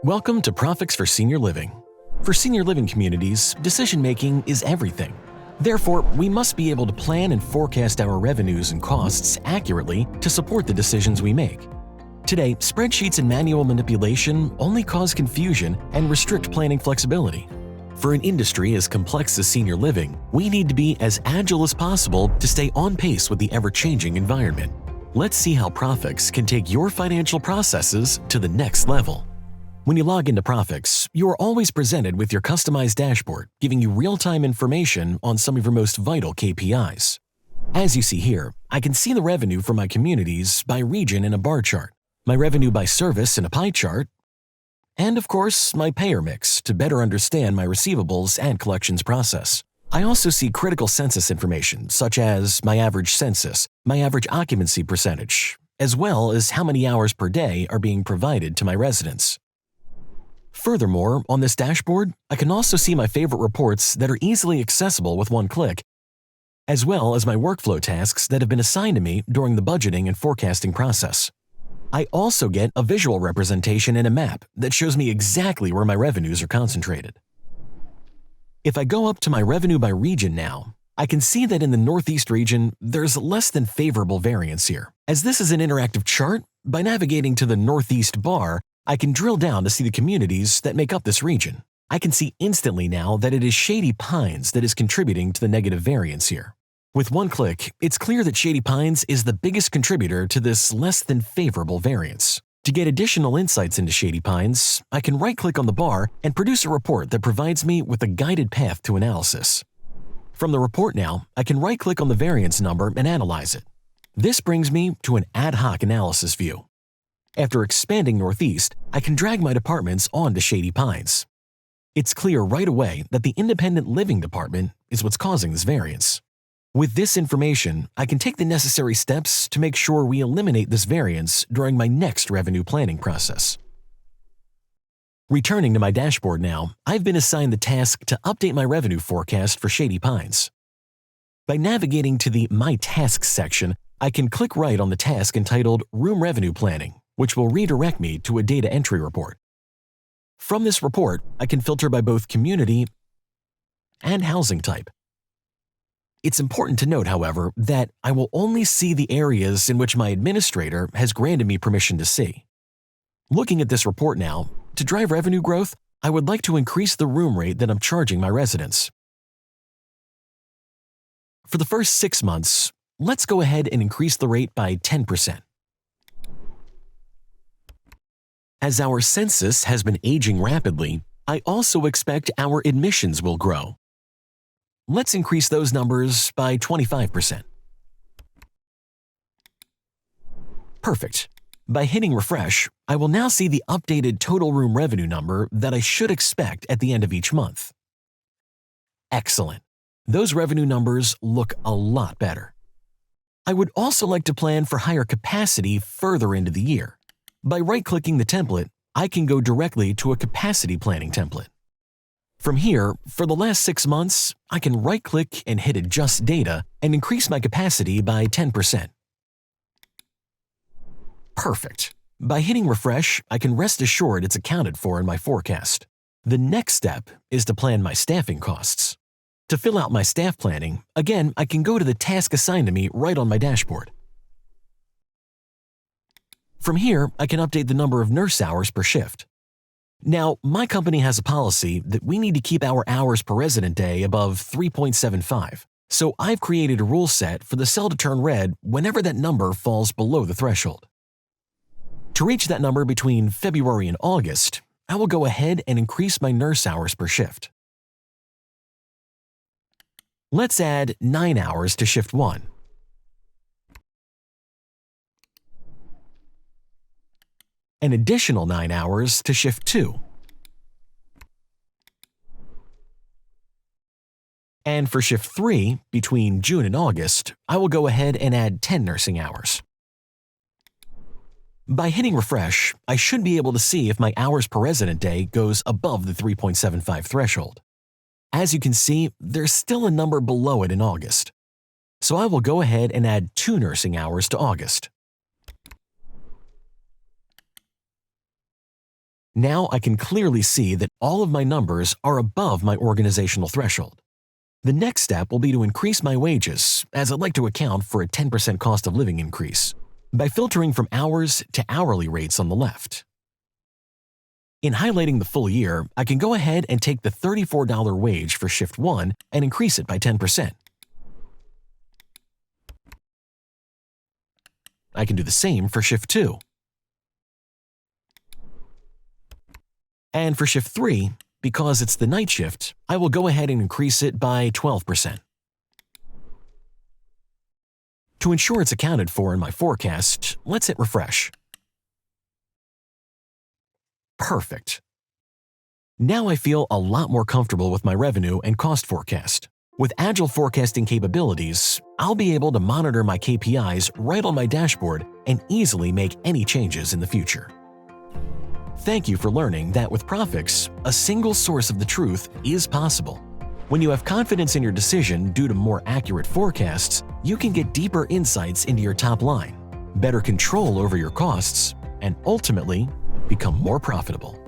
Welcome to Prophix for Senior Living. For senior living communities, decision-making is everything. Therefore, we must be able to plan and forecast our revenues and costs accurately to support the decisions we make. Today, spreadsheets and manual manipulation only cause confusion and restrict planning flexibility. For an industry as complex as senior living, we need to be as agile as possible to stay on pace with the ever-changing environment. Let's see how Prophix can take your financial processes to the next level. When you log into Prophix, you are always presented with your customized dashboard, giving you real-time information on some of your most vital KPIs. As you see here, I can see the revenue for my communities by region in a bar chart, my revenue by service in a pie chart, and of course, my payer mix to better understand my receivables and collections process. I also see critical census information such as my average census, my average occupancy percentage, as well as how many hours per day are being provided to my residents. Furthermore, on this dashboard, I can also see my favorite reports that are easily accessible with one click, as well as my workflow tasks that have been assigned to me during the budgeting and forecasting process. I also get a visual representation in a map that shows me exactly where my revenues are concentrated. If I go up to my revenue by region now, I can see that in the Northeast region, there's less than favorable variance here. As this is an interactive chart, by navigating to the Northeast bar, I can drill down to see the communities that make up this region. I can see instantly now that it is Shady Pines that is contributing to the negative variance here. With one click, it's clear that Shady Pines is the biggest contributor to this less than favorable variance. To get additional insights into Shady Pines, I can right-click on the bar and produce a report that provides me with a guided path to analysis. From the report now, I can right-click on the variance number and analyze it. This brings me to an ad hoc analysis view. After expanding Northeast, I can drag my departments onto Shady Pines. It's clear right away that the independent living department is what's causing this variance. With this information, I can take the necessary steps to make sure we eliminate this variance during my next revenue planning process. Returning to my dashboard now, I've been assigned the task to update my revenue forecast for Shady Pines. By navigating to the My Tasks section, I can click right on the task entitled Room Revenue Planning, which will redirect me to a data entry report. From this report, I can filter by both community and housing type. It's important to note, however, that I will only see the areas in which my administrator has granted me permission to see. Looking at this report now, to drive revenue growth, I would like to increase the room rate that I'm charging my residents. For the first 6 months, let's go ahead and increase the rate by 10%. As our census has been aging rapidly, I also expect our admissions will grow. Let's increase those numbers by 25%. Perfect. By hitting refresh, I will now see the updated total room revenue number that I should expect at the end of each month. Excellent. Those revenue numbers look a lot better. I would also like to plan for higher capacity further into the year. By right-clicking the template, I can go directly to a capacity planning template. From here, for the last 6 months, I can right-click and hit Adjust Data and increase my capacity by 10%. Perfect. By hitting refresh, I can rest assured it's accounted for in my forecast. The next step is to plan my staffing costs. To fill out my staff planning, again, I can go to the task assigned to me right on my dashboard. From here, I can update the number of nurse hours per shift. Now, my company has a policy that we need to keep our hours per resident day above 3.75, so I've created a rule set for the cell to turn red whenever that number falls below the threshold. To reach that number between February and August, I will go ahead and increase my nurse hours per shift. Let's add 9 hours to shift 1. An additional 9 hours to shift 2. And for shift 3, between June and August, I will go ahead and add 10 nursing hours. By hitting refresh, I should be able to see if my hours per resident day goes above the 3.75 threshold. As you can see, there's still a number below it in August. So I will go ahead and add 2 nursing hours to August. Now I can clearly see that all of my numbers are above my organizational threshold. The next step will be to increase my wages, as I'd like to account for a 10% cost of living increase, by filtering from hours to hourly rates on the left. In highlighting the full year, I can go ahead and take the $34 wage for Shift 1 and increase it by 10%. I can do the same for Shift 2. And for Shift 3, because it's the night shift, I will go ahead and increase it by 12%. To ensure it's accounted for in my forecast, let's hit refresh. Perfect. Now I feel a lot more comfortable with my revenue and cost forecast. With agile forecasting capabilities, I'll be able to monitor my KPIs right on my dashboard and easily make any changes in the future. Thank you for learning that with Prophix, a single source of the truth is possible. When you have confidence in your decision due to more accurate forecasts, you can get deeper insights into your top line, better control over your costs, and ultimately become more profitable.